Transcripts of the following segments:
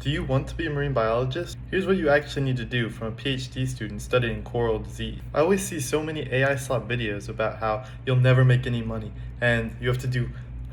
Do you want to be a marine biologist? Here's what you actually need to do from a PhD student studying coral disease. I always see so many AI slop videos about how you'll never make any money and you have to do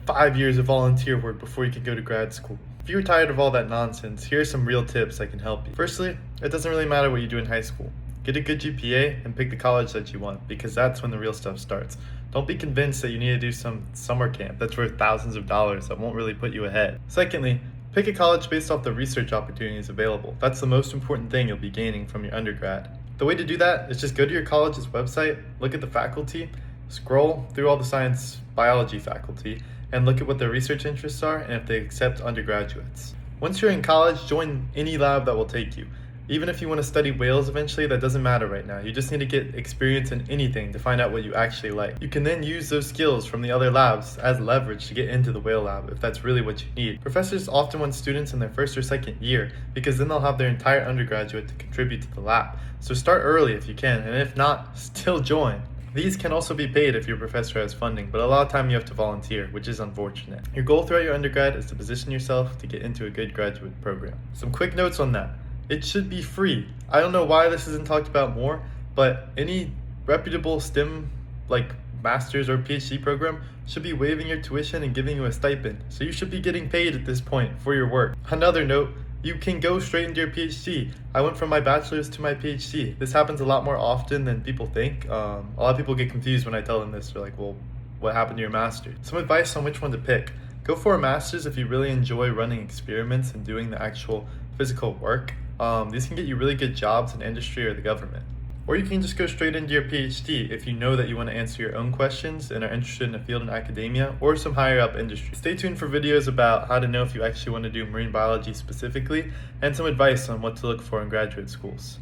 5 years of volunteer work before you can go to grad school. If you're tired of all that nonsense, here are some real tips that can help you. Firstly, it doesn't really matter what you do in high school. Get a good GPA and pick the college that you want, because that's when the real stuff starts. Don't be convinced that you need to do some summer camp that's worth thousands of dollars that won't really put you ahead. Secondly, pick a college based off the research opportunities available. That's the most important thing you'll be gaining from your undergrad. The way to do that is just go to your college's website, look at the faculty, scroll through all the science biology faculty, and look at what their research interests are and if they accept undergraduates. Once you're in college, join any lab that will take you. Even if you want to study whales eventually, that doesn't matter right now. You just need to get experience in anything to find out what you actually like. You can then use those skills from the other labs as leverage to get into the whale lab if that's really what you need. Professors often want students in their first or second year because then they'll have their entire undergraduate to contribute to the lab. So start early if you can, and if not, still join. These can also be paid if your professor has funding, but a lot of time you have to volunteer, which is unfortunate. Your goal throughout your undergrad is to position yourself to get into a good graduate program. Some quick notes on that. It should be free. I don't know why this isn't talked about more, but any reputable STEM like master's or PhD program should be waiving your tuition and giving you a stipend. So you should be getting paid at this point for your work. Another note, you can go straight into your PhD. I went from my bachelor's to my PhD. This happens a lot more often than people think. A lot of people get confused when I tell them this. They're like, well, what happened to your master's? Some advice on which one to pick. Go for a master's if you really enjoy running experiments and doing the actual physical work. These can get you really good jobs in industry or the government. Or you can just go straight into your PhD if you know that you want to answer your own questions and are interested in a field in academia or some higher up industry. Stay tuned for videos about how to know if you actually want to do marine biology specifically and some advice on what to look for in graduate schools.